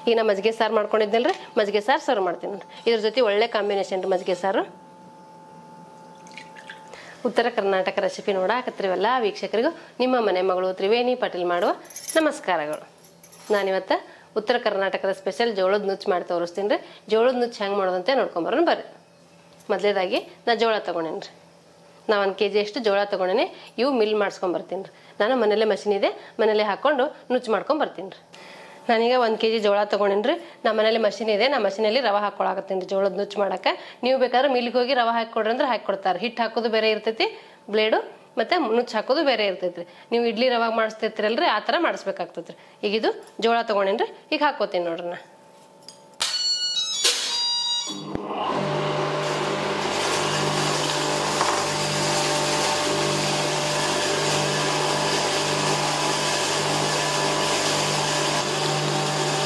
ಈಗ ನಾ ಮಜ್ಜಿಗೆ ಸಾರು ಮಾಡ್ಕೊಂಡಿದ್ದೆನಲ್ರಿ, ಮಜ್ಜಿಗೆ ಸಾರು ಸರ್ವ್ ಮಾಡ್ತೀನಿ ನೋಡ್ರಿ. ಇದ್ರ ಜೊತೆ ಒಳ್ಳೆ ಕಾಂಬಿನೇಷನ್ ರೀ ಮಜ್ಜಿಗೆ ಸಾರು. ಉತ್ತರ ಕರ್ನಾಟಕ ರೆಸಿಪಿ ನೋಡಾಕತ್ತಿರವೆಲ್ಲ ವೀಕ್ಷಕರಿಗೂ ನಿಮ್ಮ ಮನೆ ಮಗಳು ತ್ರಿವೇಣಿ ಪಾಟೀಲ್ ಮಾಡುವ ನಮಸ್ಕಾರಗಳು. ನಾನಿವತ್ತು ಉತ್ತರ ಕರ್ನಾಟಕದ ಸ್ಪೆಷಲ್ ಜೋಳದ ನುಚ್ಚು ಮಾಡಿ ತೋರಿಸ್ತೀನಿ ರೀ. ಜೋಳದ ನುಚ್ಚು ಹೆಂಗೆ ಮಾಡೋದಂತೆ ನೋಡ್ಕೊಂಬರೋಣ ಬರ್ರಿ. ಮೊದಲೇದಾಗಿ ನಾ ಜೋಳ ತೊಗೊಂಡೇನಿ ರೀ. ನಾ 1 kg ಅಷ್ಟು ಜೋಳ ತೊಗೊಂಡೇನಿ. ಇವು ಮಿಲ್ ಮಾಡ್ಸ್ಕೊಂಬರ್ತೀನಿ ರೀ. ನಾನು ಮನೇಲೆ ಮಷಿನ್ ಇದೆ, ಮನೇಲೆ ಹಾಕ್ಕೊಂಡು ನುಚ್ಚು ಮಾಡ್ಕೊಂಬರ್ತೀನಿ ರೀ. ನಾನೀಗ 1 kg ಜೋಳ ತೊಗೊಂಡೇನಿ ರೀ. ನಮ್ಮ ಮನೇಲಿ ಮಷಿನ್ ಇದೆ, ನಾ ಮಷಿನಲ್ಲಿ ರವೆ ಹಾಕ್ಕೊಳಕತ್ತೀನಿ ರೀ ಜೋಳದ ನುಚ್ಚು ಮಾಡಕ್ಕೆ. ನೀವು ಬೇಕಾದ್ರೆ ಮಿಲ್ಗೆ ಹೋಗಿ ರವೆ ಹಾಕಿಕೊಡ್ರಿ ಅಂದ್ರೆ ಹಾಕಿಕೊಡ್ತಾರೆ. ಹಿಟ್ಟು ಹಾಕೋದು ಬೇರೆ ಇರ್ತೈತಿ, ಬ್ಲೇಡು ಮತ್ತು ನುಚ್ಚು ಹಾಕೋದು ಬೇರೆ ಇರ್ತೈತಿ ರೀ. ನೀವು ಇಡ್ಲಿ ರವೆ ಮಾಡಿಸ್ತಿರ್ತೀರಲ್ರಿ, ಆ ಥರ ಮಾಡಿಸ್ಬೇಕಾಗ್ತೈತಿ ರೀ. ಈಗ ಇದು ಜೋಳ ತೊಗೊಂಡೇನಿ ರೀ, ಈಗ ಹಾಕ್ಕೋತೀನಿ ನೋಡ್ರಿ. ನಾ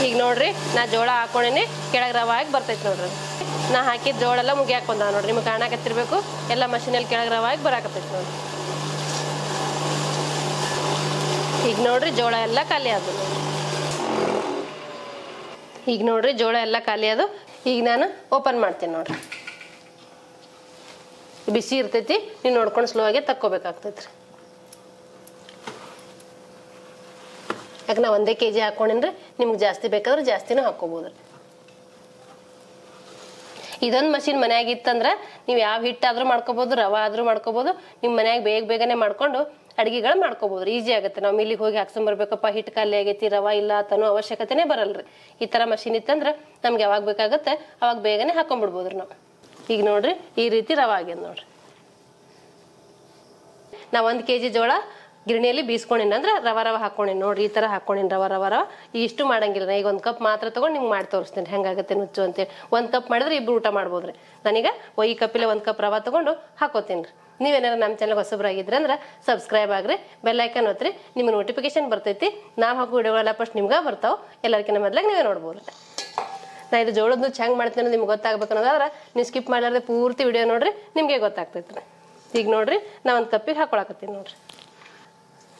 ಈಗ ನೋಡ್ರಿ, ನಾ ಜೋಳ ಹಾಕೊಂಡೇನೆ ಕೆಳಗೆ ರವೆ ಹಾಕಿ ಬರ್ತೈತಿ ನೋಡ್ರಿ. ನಾ ಹಾಕಿದ ಜೋಳ ಎಲ್ಲ ಮುಗಿಯಾಕ ಬಂದಾವ ನೋಡ್ರಿ. ನಿಮ್ಗೆ ಕಾಣಕತ್ತಿರ್ಬೇಕು, ಎಲ್ಲ ಮಷಿನಲ್ಲಿ ಕೆಳಗೆ ರವೆ ಹಾಕಿ ಬರಾಕತ್ತೈತಿ ನೋಡ್ರಿ. ಈಗ ನೋಡ್ರಿ ಜೋಳ ಎಲ್ಲ ಖಾಲಿ ಆದ. ಈಗ ನೋಡ್ರಿ ಜೋಳ ಎಲ್ಲ ಖಾಲಿ ಅದು. ಈಗ ನಾನು ಓಪನ್ ಮಾಡ್ತೀನಿ ನೋಡ್ರಿ. ಬಿಸಿ ಇರ್ತೈತಿ, ನೀವು ನೋಡ್ಕೊಂಡು ಸ್ಲೋ ಆಗಿ ತಕ್ಕೋಬೇಕಾಗ್ತೈತ್ರಿ. ಯಾಕೆ ನಾ 1 kg ಹಾಕೊಂಡೇನ್ರಿ, ನಿಮ್ಗೆ ಜಾಸ್ತಿ ಬೇಕಾದ್ರೆ ಜಾಸ್ತಿನೂ ಹಾಕೋಬೋದ್ರಿ. ಇದೊಂದು ಮಷಿನ್ ಮನ್ಯಾಗ ಇತ್ತಂದ್ರೆ ನೀವು ಯಾವ ಹಿಟ್ಟಾದ್ರೂ ಮಾಡ್ಕೋಬೋದು, ರವೆ ಆದ್ರೂ ಮಾಡ್ಕೋಬೋದು. ನಿಮ್ಮ ಮನ್ಯಾಗ ಬೇಗನೆ ಮಾಡ್ಕೊಂಡು ಅಡುಗೆಗಳು ಮಾಡ್ಕೋಬೋದು. ಈಸಿ ಆಗುತ್ತೆ. ನಾವು ಮಿಲ್ಲಿಗೆ ಹೋಗಿ ಹಾಕ್ಸ್ಕೊಂಬರ್ಬೇಕಪ್ಪ, ಹಿಟ್ಟು ಖಾಲಿ ಆಗೈತಿ, ರವೆ ಇಲ್ಲ ಅಂತನೋ ಅವಶ್ಯಕತೆನೇ ಬರಲ್ರಿ. ಈ ಥರ ಮಷಿನ್ ಇತ್ತಂದ್ರೆ ನಮ್ಗೆ ಯಾವಾಗ ಬೇಕಾಗುತ್ತೆ ಅವಾಗ ಬೇಗನೆ ಹಾಕೊಂಡ್ಬಿಡ್ಬೋದ್ರಿ ನಾವು. ಈಗ ನೋಡ್ರಿ ಈ ರೀತಿ ರವೆ ಆಗ್ಯದ ನೋಡ್ರಿ. ನಾ 1 kg ಜೋಳ ಗಿರಣಿಯಲ್ಲಿ ಬೀಸ್ಕೊಂಡಿನಿ ಅಂದ್ರೆ ರವೆ ಹಾಕೊಂಡಿನಿ ನೋಡ್ರಿ. ಈ ಥರ ಹಾಕೊಂಡಿನಿ ರವೆ ಇಷ್ಟು ಮಾಡಂಗಿಲ್ಲ. ನಾ ಈಗ 1 ಕಪ್ ಮಾತ್ರ ತೊಗೊಂಡು ನಿಮ್ಗೆ ಮಾಡಿ ತೋರಿಸ್ತೀನಿ ಹೆಂಗಾಗುತ್ತೆ ನುಚ್ಚು ಅಂತೇಳಿ. 1 ಕಪ್ ಮಾಡಿದ್ರೆ 2 ಊಟ ಮಾಡ್ಬೋದ್ರಿ. ನಾನೀಗ ಈ ಕಪ್ಪಿಲೆ 1 ಕಪ್ ರವೆ ತೊಗೊಂಡು ಹಾಕೋತೀನಿ ರೀ. ನೀವೇನಾರು ನಮ್ಮ ಚಾನಲ್ ಹೊಸಬ್ರಾಗಿದ್ರೆ ಅಂದ್ರೆ ಸಬ್ಸ್ಕ್ರೈಬ್ ಆಗ್ರಿ, ಬೆಲ್ ಐಕನ್ ಒತ್ತಿರಿ, ನಿಮ್ಗೆ ನೋಟಿಫಿಕೇಶನ್ ಬರ್ತೈತಿ. ನಾವು ಹಾಕೋ ವಿಡಿಯೋಗಳೆಲ್ಲ ಫಸ್ಟ್ ನಿಮ್ಗೆ ಬರ್ತಾವೆ, ಎಲ್ಲರಿಗಿಂತ ಮೊದಲಾಗ ನೀವೇ ನೋಡ್ಬೋದು. ನಾ ಇದು ಜೋಳದ ನುಚ್ಚು ಹೆಂಗೆ ಮಾಡ್ತೀನಿ ಅನ್ನೋದು ನಿಮ್ಗೆ ಗೊತ್ತಾಗ್ಬೇಕು ಅನ್ನೋದಾದ್ರೆ ನೀವು ಸ್ಕಿಪ್ ಮಾಡಲಾರ್ದೆ ಪೂರ್ತಿ ವಿಡಿಯೋ ನೋಡ್ರಿ, ನಿಮಗೆ ಗೊತ್ತಾಗ್ತೈತ್ರಿ. ಈಗ ನೋಡ್ರಿ ನಾ 1 ಕಪ್ಪಿಗೆ ಹಾಕೊಳಕತ್ತೀನಿ ನೋಡ್ರಿ.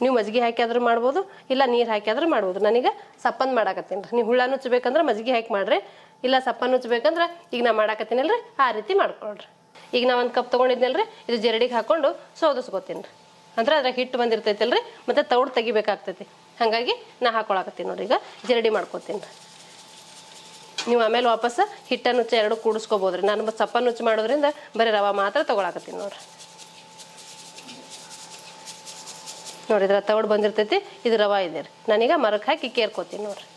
ನೀವು ಮಜ್ಜಿಗೆ ಹಾಕಿ ಆದ್ರೂ ಮಾಡ್ಬೋದು, ಇಲ್ಲ ನೀರು ಹಾಕಿ ಆದ್ರೂ ಮಾಡ್ಬೋದು. ನಾನೀಗ ಸಪ್ಪಂದು ಮಾಡಾಕತ್ತೀನಿ ರೀ. ನೀವು ಹುಳ ನುಚ್ಚಬೇಕಂದ್ರೆ ಮಜ್ಜಿಗೆ ಹಾಕಿ ಮಾಡ್ರಿ, ಇಲ್ಲ ಸಪ್ಪ ನುಚ್ಚಬೇಕಂದ್ರೆ ಈಗ ನಾ ಮಾಡಾಕತ್ತೀನಲ್ರಿ ಆ ರೀತಿ ಮಾಡ್ಕೊಳ್ರಿ. ಈಗ ನಾ 1 ಕಪ್ ತೊಗೊಂಡಿದ್ನಲ್ರಿ, ಇದು ಜರಡಿಗೆ ಹಾಕೊಂಡು ಸೋದಿಸ್ಕೊತೀನಿ ರೀ. ಅಂದ್ರೆ ಅದ್ರಾಗ ಹಿಟ್ಟು ಬಂದಿರ್ತೈತಲ್ರಿ, ಮತ್ತೆ ತೌಡು ತೆಗಿಬೇಕಾಗ್ತೈತಿ. ಹಾಗಾಗಿ ನಾ ಹಾಕೊಳಕತ್ತೀನಿ ನೋಡ್ರಿ. ಈಗ ಜರಡಿ ಮಾಡ್ಕೊತೀನಿ ರೀ. ನೀವು ಆಮೇಲೆ ವಾಪಸ್ ಹಿಟ್ಟ ನುಚ್ಚು 2 ಕೂಡಿಸ್ಕೋಬೋದ್ರಿ. ನಾನು ಸಪ್ಪ ನುಚ್ಚು ಮಾಡೋದ್ರಿಂದ ಬರೀ ರವೆ ಮಾತ್ರ ತೊಗೊಳಕತ್ತೀನಿ ನೋಡ್ರಿ. ನೋಡಿದ್ರ ತೌಡು ಬಂದಿರ್ತೈತಿ, ಇದು ರವೆ ಇದೆ ರೀ. ನಾನೀಗ ಮರಕ್ಕೆ ಹಾಕಿ ಕೇರ್ಕೋತೀನಿ ನೋಡ್ರಿ.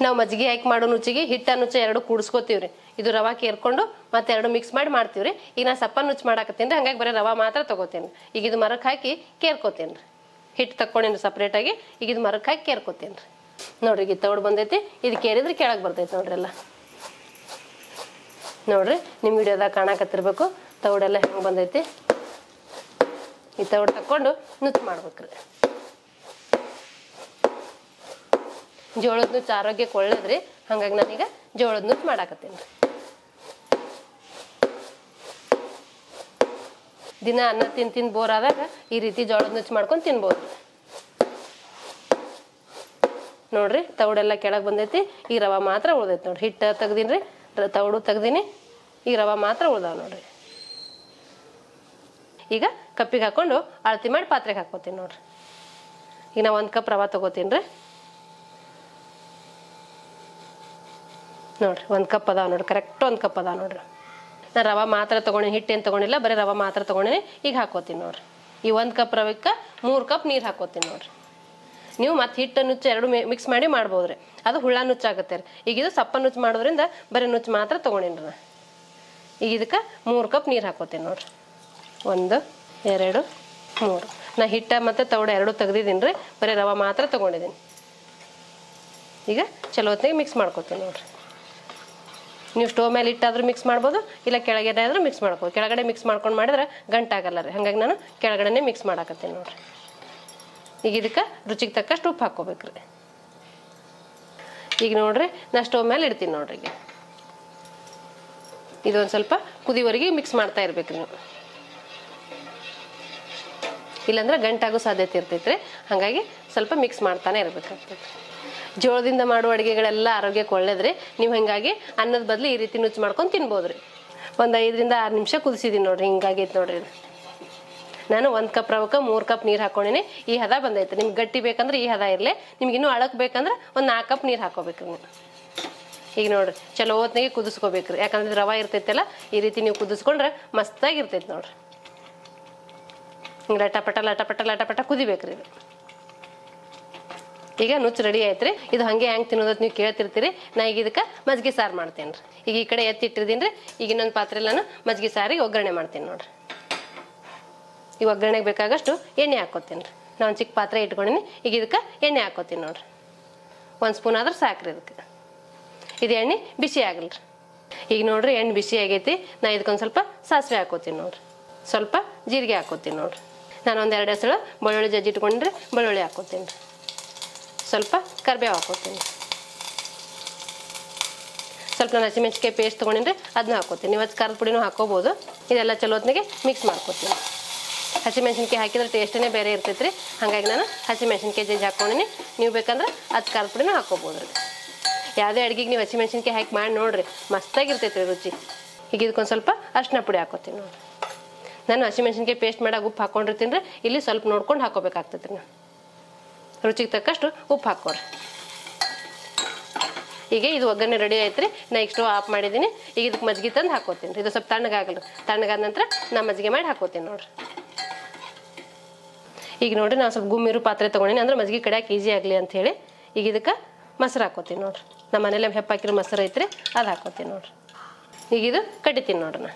ನಾವು ಮಜ್ಜಿಗೆ ಹಾಕಿ ಮಾಡೋ ನುಚ್ಚಿಗೆ ಹಿಟ್ಟ ನುಚ್ಚು 2 ಕೂಡಿಸ್ಕೋತೀವಿ ರೀ. ಇದು ರವೆ ಕೇರ್ಕೊಂಡು ಮತ್ತೆ 2 ಮಿಕ್ಸ್ ಮಾಡಿ ಮಾಡ್ತೀವಿ ರೀ. ಈಗ ನಾ ಸಪ್ಪ ನುಚ್ಚು ಮಾಡಾಕತ್ತೀನಿ ರೀ, ಹಂಗಾಗಿ ಬರೀ ರವೆ ಮಾತ್ರ ತೊಗೋತೀನಿ. ಈಗ ಇದು ಮರಕ್ಕೆ ಹಾಕಿ ಕೇರ್ಕೋತೀನಿ ರೀ. ಹಿಟ್ಟು ತಕ್ಕೊಂಡೇನಿ ಸಪ್ರೇಟಾಗಿ. ಈಗ ಇದು ಮರಕ್ಕೆ ಹಾಕಿ ಕೇರ್ಕೋತೀನಿ ರೀ. ನೋಡ್ರಿ ಈಗ ತೌಡು ಬಂದೈತಿ, ಇದು ಕೇರಿದ್ರೆ ಕೆಳಗೆ ಬರ್ತೈತಿ ನೋಡ್ರಿ. ಎಲ್ಲ ನೋಡ್ರಿ ನಿಮ್ಮ ವಿಡಿಯೋದಾಗ ಕಾಣಕತ್ತಿರ್ಬೇಕು ತೌಡೆಲ್ಲ ಹೆಂಗೆ ಬಂದೈತಿ. ಈ ತೌಡು ತಕ್ಕೊಂಡು ನುಚ್ಚು ಮಾಡ್ಬೇಕ್ರಿ. ಜೋಳದ ನುಚ್ಚು ಆರೋಗ್ಯಕ್ಕೆ ಒಳ್ಳೇದ್ರಿ, ಹಂಗಾಗಿ ನಾನೀಗ ಜೋಳದ ನುಚ್ಚು ಮಾಡಾಕತ್ತೀನಿ ರೀ. ದಿನ ಅನ್ನ ತಿಂದು ಬೋರ್ ಆದಾಗ ಈ ರೀತಿ ಜೋಳದ ನುಚ್ಚು ಮಾಡ್ಕೊಂಡು ತಿನ್ಬೋದು. ನೋಡ್ರಿ ತೌಡೆಲ್ಲ ಕೆಳಗೆ ಬಂದೈತಿ. ಈ ರವೆ ಮಾತ್ರ ಉಳ್ದೈತಿ ನೋಡ್ರಿ. ಹಿಟ್ಟು ತೆಗ್ದೀನಿ ರೀ, ತೌಡು ತೆಗ್ದೀನಿ, ಈ ರವೆ ಮಾತ್ರ ಉಳ್ದಾವ ನೋಡ್ರಿ. ಈಗ ಕಪ್ಪಿಗೆ ಹಾಕೊಂಡು ಅಳತಿ ಮಾಡಿ ಪಾತ್ರೆಗೆ ಹಾಕೋತೀನಿ ನೋಡ್ರಿ. ಈಗ ನಾ 1 ಕಪ್ ರವೆ ತೊಗೋತೀನಿ ರೀ. ನೋಡ್ರಿ 1 ಕಪ್ ಅದಾವ ನೋಡ್ರಿ, ಕರೆಕ್ಟ್ 1 ಕಪ್ ಅದಾವ ನೋಡ್ರಿ. ನಾ ರವೆ ಮಾತ್ರ ತೊಗೊಂಡಿನಿ, ಹಿಟ್ಟೇನು ತೊಗೊಂಡಿಲ್ಲ, ಬರೀ ರವೆ ಮಾತ್ರ ತೊಗೊಂಡಿನಿ. ಈಗ ಹಾಕೋತೀನಿ ನೋಡ್ರಿ. ಈ 1 ಕಪ್ ರವೆಕ್ಕೆ 3 ಕಪ್ ನೀರು ಹಾಕೋತೀನಿ ನೋಡ್ರಿ. ನೀವು ಮತ್ತೆ ಹಿಟ್ಟು ನುಚ್ಚು 2 ಮಿಕ್ಸ್ ಮಾಡಿ ಮಾಡ್ಬೋದ್ರಿ, ಅದು ಹುಳ ನುಚ್ಚಾಗುತ್ತೆ ರೀ. ಈಗ ಇದು ಸಪ್ಪ ನುಚ್ಚು ಮಾಡೋದ್ರಿಂದ ಬರೀ ನುಚ್ಚು ಮಾತ್ರ ತೊಗೊಂಡಿನಿ ರೀ. ಈಗ ಇದಕ್ಕೆ 3 ಕಪ್ ನೀರು ಹಾಕೋತೀನಿ ನೋಡ್ರಿ. 1 2 3. ನಾ ಹಿಟ್ಟ ಮತ್ತು ತೌಡು 2 ತೆಗ್ದಿದ್ದೀನಿ ರೀ, ಬರೀ ರವೆ ಮಾತ್ರ ತೊಗೊಂಡಿದ್ದೀನಿ. ಈಗ ಚಲೋ ಹೊತ್ತಿಗೆ ಮಿಕ್ಸ್ ಮಾಡ್ಕೋತೀನಿ ನೋಡ್ರಿ. ನೀವು ಸ್ಟೋವ್ ಮೇಲೆ ಇಟ್ಟಾದ್ರೂ ಮಿಕ್ಸ್ ಮಾಡ್ಬೋದು, ಇಲ್ಲ ಕೆಳಗಡೆ ಆದ್ರೂ ಮಿಕ್ಸ್ ಮಾಡ್ಬೋದು. ಕೆಳಗಡೆ ಮಿಕ್ಸ್ ಮಾಡ್ಕೊಂಡು ಮಾಡಿದ್ರೆ ಗಂಟಾಗಲ್ಲ ರೀ, ಹಾಗಾಗಿ ನಾನು ಕೆಳಗಡೆನೇ ಮಿಕ್ಸ್ ಮಾಡಾಕತ್ತೀನಿ ನೋಡ್ರಿ. ಈಗ ಇದಕ್ಕೆ ರುಚಿಗೆ ತಕ್ಕಷ್ಟು ಉಪ್ಪು ಹಾಕ್ಕೋಬೇಕ್ರಿ. ಈಗ ನೋಡ್ರಿ ನಾ ಸ್ಟೋವ್ ಮೇಲೆ ಇಡ್ತೀನಿ ನೋಡ್ರಿ. ಈಗ ಇದೊಂದು ಸ್ವಲ್ಪ ಕುದಿವರೆಗೆ ಮಿಕ್ಸ್ ಮಾಡ್ತಾ ಇರ್ಬೇಕ್ರಿ ನೀವು, ಇಲ್ಲಾಂದ್ರೆ ಗಂಟಾಗೋ ಸಾಧ್ಯತೆ ಇರ್ತೈತ್ರಿ. ಹಾಗಾಗಿ ಸ್ವಲ್ಪ ಮಿಕ್ಸ್ ಮಾಡ್ತಾನೆ ಇರ್ಬೇಕಾಗ್ತೈತಿ. ಜೋಳದಿಂದ ಮಾಡುವ ಅಡುಗೆಗಳೆಲ್ಲ ಆರೋಗ್ಯಕ್ಕೆ ಒಳ್ಳೇದ್ರಿ. ನೀವು ಹಿಂಗಾಗಿ ಅನ್ನದ ಬದಲು ಈ ರೀತಿ ನುಚ್ಚು ಮಾಡ್ಕೊಂಡು ತಿನ್ಬೋದ್ರಿ. ಒಂದು 5 ರಿಂದ 6 ನಿಮಿಷ ಕುದಿಸಿದೀನಿ ನೋಡ್ರಿ. ಹಿಂಗಾಗೈತೆ ನೋಡ್ರಿ ಇದು. ನಾನು 1 ಕಪ್ ರವಕ್ಕೆ 3 ಕಪ್ ನೀರು ಹಾಕೊಂಡಿನಿ. ಈ ಹದ ಬಂದೈತೆ. ನಿಮ್ಗೆ ಗಟ್ಟಿ ಬೇಕಂದ್ರೆ ಈ ಹದ ಇರಲಿ. ನಿಮ್ಗೆ ಇನ್ನೂ ಅಳಕ್ ಬೇಕಂದ್ರೆ ಒಂದು 4 ಕಪ್ ನೀರು ಹಾಕೋಬೇಕ್ರಿ ನೀವು. ಈಗ ನೋಡ್ರಿ ಚಲೋ ಹೊತ್ನಾಗೆ ಕುದಿಸ್ಕೋಬೇಕ್ರಿ. ಯಾಕಂದ್ರೆ ರವೆ ಇರ್ತೈತಲ್ಲ, ಈ ರೀತಿ ನೀವು ಕುದಿಸ್ಕೊಂಡ್ರೆ ಮಸ್ತಾಗಿರ್ತೈತೆ ನೋಡ್ರಿ. ಹಿಂಗೆ ಲಟಪಟ ಲಟಪಟ ಲಟಪಟ ಕುದಿಬೇಕ್ರಿ ಇದು. ಈಗ ನುಚ್ಚು ರೆಡಿ ಆಯ್ತ್ರಿ. ಇದು ಹಾಗೆ ಹೆಂಗೆ ತಿನ್ನೋದು ನೀವು ಕೇಳ್ತಿರ್ತೀರಿ. ನಾ ಈಗ ಇದಕ್ಕೆ ಮಜ್ಜಿಗೆ ಸಾರು ಮಾಡ್ತೇನೆ ರೀ. ಈಗ ಈ ಕಡೆ ಎತ್ತಿಟ್ಟಿರ್ತೀನಿ ರೀ. ಈಗ ಇನ್ನೊಂದು ಪಾತ್ರೆಯಲ್ಲಿ ನಾನು ಮಜ್ಜಿಗೆ ಸಾರಿಗೆ ಒಗ್ಗರಣೆ ಮಾಡ್ತೀನಿ ನೋಡ್ರಿ. ಈಗ ಒಗ್ಗರಣೆಗೆ ಬೇಕಾಗಷ್ಟು ಎಣ್ಣೆ ಹಾಕೋತೀನಿ ರೀ. ನಾನು ಚಿಕ್ಕ ಪಾತ್ರೆ ಇಟ್ಕೊಂಡಿನಿ. ಈಗ ಇದಕ್ಕೆ ಎಣ್ಣೆ ಹಾಕೋತೀನಿ ನೋಡ್ರಿ. 1 ಸ್ಪೂನ್ ಆದ್ರೆ ಸಾಕ್ರಿ ಇದಕ್ಕೆ. ಇದು ಎಣ್ಣೆ ಬಿಸಿ ಆಗಲ್ರಿ. ಈಗ ನೋಡ್ರಿ ಎಣ್ಣೆ ಬಿಸಿ ಆಗೈತಿ. ನಾ ಇದಕ್ಕೊಂದು ಸ್ವಲ್ಪ ಸಾಸಿವೆ ಹಾಕೋತೀನಿ ನೋಡ್ರಿ. ಸ್ವಲ್ಪ ಜೀರಿಗೆ ಹಾಕೋತೀನಿ ನೋಡ್ರಿ. ನಾನು ಒಂದು 2 ಹೆಸರು ಬೆಳ್ಳುಳ್ಳಿ ಜಜ್ಜಿ ಇಟ್ಕೊಂಡ್ರೆ ಬೆಳ್ಳುಳ್ಳಿ ಹಾಕೋತೀನಿ ರೀ. ಸ್ವಲ್ಪ ಕರಿಬೇವು ಹಾಕೋತೀನಿ. ಸ್ವಲ್ಪ ನಾನು ಹಸಿಮೆಣ್ಸಿಕಾಯಿ ಪೇಸ್ಟ್ ತೊಗೊಂಡಿದ್ರೆ ಅದನ್ನ ಹಾಕೋತೀನಿ. ನೀವು ಖಾರದ ಪುಡಿನೂ ಹಾಕೋಬೋದು. ಇದೆಲ್ಲ ಚಲೋ ಹೊತ್ತಿಗೆ ಮಿಕ್ಸ್ ಮಾಡ್ಕೋತೀನಿ. ಹಸಿಮೆಣ್ಸಿನ್ಕಾಯಿ ಹಾಕಿದ್ರೆ ಟೇಸ್ಟೇ ಬೇರೆ ಇರ್ತೈತೆ ರೀ. ಹಾಗಾಗಿ ನಾನು ಹಸಿಮೆಣ್ಸಿನ್ಕಾಯಿ ಜಜ್ಜಿ ಹಾಕ್ಕೊಂಡಿನಿ. ನೀವು ಬೇಕಂದ್ರೆ ಅದು ಖಾರದ ಪುಡಿನೂ ಹಾಕೋಬೋದು ರೀ. ಯಾವುದೇ ಅಡುಗೆಗೆ ನೀವು ಹಸಿಮೆಣ್ಸಿನ್ಕಾಯಿ ಹಾಕಿ ಮಾಡಿ ನೋಡಿರಿ, ಮಸ್ತಾಗಿರ್ತೈತೆ ರೀ ರುಚಿ. ಈಗ ಇದಕ್ಕೊಂದು ಸ್ವಲ್ಪ ಅರಿಶಿನ ಪುಡಿ ಹಾಕೋತೀನಿ ನೋಡಿರಿ. ನಾನು ಹಸಿಮೆಣ್ಸಿನ್ಕಾಯಿ ಪೇಸ್ಟ್ ಮಾಡಾಗ ಉಪ್ಪು ಹಾಕೊಂಡಿರ್ತೀನಿ ರೀ. ಇಲ್ಲಿ ಸ್ವಲ್ಪ ನೋಡ್ಕೊಂಡು ಹಾಕೋಬೇಕಾಗ್ತೈತೆ ರೀ. ರುಚಿಗೆ ತಕ್ಕಷ್ಟು ಉಪ್ಪು ಹಾಕೋರಿ. ಈಗ ಇದು ಒಗ್ಗರಣೆ ರೆಡಿ ಆಯ್ತು ರೀ. ನಾ ಈಗ ಸ್ಟವ್ ಆಫ್ ಮಾಡಿದ್ದೀನಿ. ಈಗ ಇದಕ್ಕೆ ಮಜ್ಜಿಗೆ ತಂದು ಹಾಕೋತೀನಿ ರೀ. ಇದು ಸ್ವಲ್ಪ ತಣ್ಣಗಾಗಲ್ರಿ. ತಣ್ಣಗಾದ ನಂತರ ನಾ ಮಜ್ಜಿಗೆ ಮಾಡಿ ಹಾಕೋತೀನಿ ನೋಡಿರಿ. ಈಗ ನೋಡಿರಿ ನಾನು ಸ್ವಲ್ಪ ಗುಮ್ಮಿರು ಪಾತ್ರೆ ತೊಗೊಂಡಿನಿ, ಅಂದ್ರೆ ಮಜ್ಜಿಗೆ ಕಡಿಯಾಕೆ ಈಸಿ ಆಗಲಿ ಅಂಥೇಳಿ. ಈಗ ಇದಕ್ಕೆ ಮೊಸರು ಹಾಕೋತೀನಿ ನೋಡಿರಿ. ನಮ್ಮ ಮನೇಲಿ ಹೆಪ್ಪಾಕಿರೋ ಮೊಸರು ಐತ್ರಿ, ಅದು ಹಾಕೋತೀನಿ ನೋಡಿರಿ. ಈಗ ಇದು ಕಟ್ಟಿತೀನಿ ನೋಡ್ರಿ. ನಾ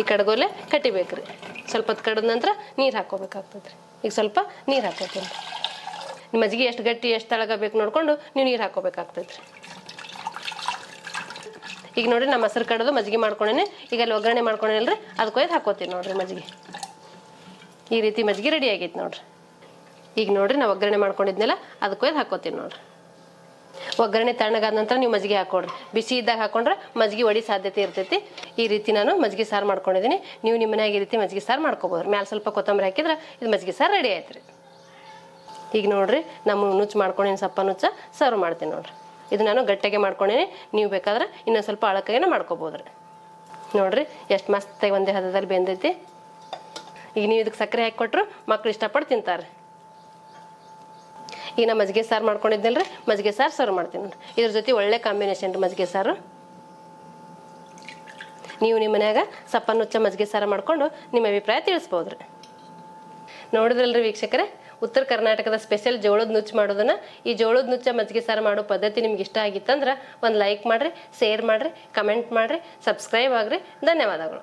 ಈ ಕಡ್ಗೋಲೆ ಕಟ್ಟಿಬೇಕ್ರಿ. ಸ್ವಲ್ಪ ಹೊತ್ತು ಕಡಿದ ನಂತರ ನೀರು ಹಾಕೋಬೇಕಾಗ್ತದೆ ರೀ. ಈಗ ಸ್ವಲ್ಪ ನೀರು ಹಾಕೋತೀನಿ. ನಿಮ್ಮ ಮಜ್ಜಿಗೆ ಎಷ್ಟು ಗಟ್ಟಿ ಎಷ್ಟು ತಳಗ ಬೇಕು ನೋಡಿಕೊಂಡು ನೀವು ನೀರು ಹಾಕೋಬೇಕಾಗ್ತದೆ ರೀ. ಈಗ ನೋಡಿರಿ ನಾ ಮೊಸರು ಕಡ್ದು ಮಜ್ಜಿಗೆ ಮಾಡ್ಕೊಂಡೇನೆ. ಈಗ ಅಲ್ಲಿ ಒಗ್ಗರಣೆ ಮಾಡ್ಕೊಂಡೇನಲ್ರಿ, ಅದಕ್ಕೊಯ್ದು ಹಾಕೋತೀನಿ ನೋಡಿರಿ ಮಜ್ಜಿಗೆ. ಈ ರೀತಿ ಮಜ್ಜಿಗೆ ರೆಡಿ ಆಗೈತೆ ನೋಡಿರಿ. ಈಗ ನೋಡಿರಿ ನಾವು ಒಗ್ಗರಣೆ ಮಾಡ್ಕೊಂಡಿದ್ನೆಲ್ಲ ಅದಕ್ಕೊಯ್ದು ಹಾಕೋತೀನಿ ನೋಡಿರಿ. ಒಗ್ಗರಣೆ ತಣ್ಣಗಾದ ನಂತರ ನೀವು ಮಜ್ಜಿಗೆ ಹಾಕೊಡ್ರಿ. ಬಿಸಿ ಇದ್ದಾಗ ಹಾಕೊಂಡ್ರೆ ಮಜ್ಜಿಗೆ ಒಡಿ ಸಾಧ್ಯತೆ ಇರ್ತೈತಿ. ಈ ರೀತಿ ನಾನು ಮಜ್ಜಿಗೆ ಸಾರು ಮಾಡ್ಕೊಂಡಿದ್ದೀನಿ. ನೀವು ನಿಮ್ಮ ಮನ್ಯಾಗ ಈ ರೀತಿ ಮಜ್ಜಿಗೆ ಸಾರು ಮಾಡ್ಕೋಬೋದು. ಮ್ಯಾಲೆ ಸ್ವಲ್ಪ ಕೊತ್ತಂಬರಿ ಹಾಕಿದ್ರೆ ಇದು ಮಜ್ಜಿಗೆ ಸಾರು ರೆಡಿ ಆಯ್ತು ರೀ. ಈಗ ನೋಡಿರಿ ನಮ್ಮ ನುಚ್ಚು ಮಾಡ್ಕೊಂಡಿನಿ, ಸಪ್ಪ ನುಚ್ಚ ಸರ್ವ್ ಮಾಡ್ತೀನಿ ನೋಡಿರಿ. ಇದು ನಾನು ಗಟ್ಟಿಗೆ ಮಾಡ್ಕೊಂಡೇನೆ. ನೀವು ಬೇಕಾದ್ರೆ ಇನ್ನೊಂದು ಸ್ವಲ್ಪ ಅಳಕಾಗೇನ ಮಾಡ್ಕೋಬೋದು ರೀ. ನೋಡಿರಿ ಎಷ್ಟು ಮಸ್ತಾಗಿ ಒಂದೇ ಹದದಲ್ಲಿ ಬೆಂದೈತಿ. ಈಗ ನೀವು ಇದಕ್ಕೆ ಸಕ್ಕರೆ ಹಾಕಿ ಕೊಟ್ಟರು ಮಕ್ಳು ಇಷ್ಟಪಟ್ಟು ತಿಂತಾರೆ. ಈಗ ನಾ ಮಜ್ಜಿಗೆ ಸಾರು ಮಾಡ್ಕೊಂಡಿದ್ದೆನಲ್ರಿ, ಮಜ್ಜಿಗೆ ಸಾರು ಸರ್ವ್ ಮಾಡ್ತೀನಿ ನೋಡಿರಿ. ಇದ್ರ ಜೊತೆ ಒಳ್ಳೆ ಕಾಂಬಿನೇಷನ್ ರೀ ಮಜ್ಜಿಗೆ ಸಾರು. ನೀವು ನಿಮ್ಮ ಮನ್ಯಾಗ ಸಪ್ಪ ನುಚ್ಚ ಮಜ್ಜಿಗೆ ಸಾರು ಮಾಡ್ಕೊಂಡು ನಿಮ್ಮ ಅಭಿಪ್ರಾಯ ತಿಳಿಸ್ಬೋದು ರೀ. ನೋಡಿದ್ರಲ್ರಿ ವೀಕ್ಷಕರೇ, ಉತ್ತರ ಕರ್ನಾಟಕದ ಸ್ಪೆಷಲ್ ಜೋಳದ ನುಚ್ಚು ಮಾಡೋದನ್ನ. ಈ ಜೋಳದ ನುಚ್ಚ ಮಜ್ಜಿಗೆ ಸಾರು ಮಾಡೋ ಪದ್ಧತಿ ನಿಮ್ಗೆ ಇಷ್ಟ ಆಗಿತ್ತಂದ್ರೆ ಒಂದು ಲೈಕ್ ಮಾಡಿರಿ, ಶೇರ್ ಮಾಡಿರಿ, ಕಮೆಂಟ್ ಮಾಡಿರಿ, ಸಬ್ಸ್ಕ್ರೈಬ್ ಆಗ್ರಿ. ಧನ್ಯವಾದಗಳು.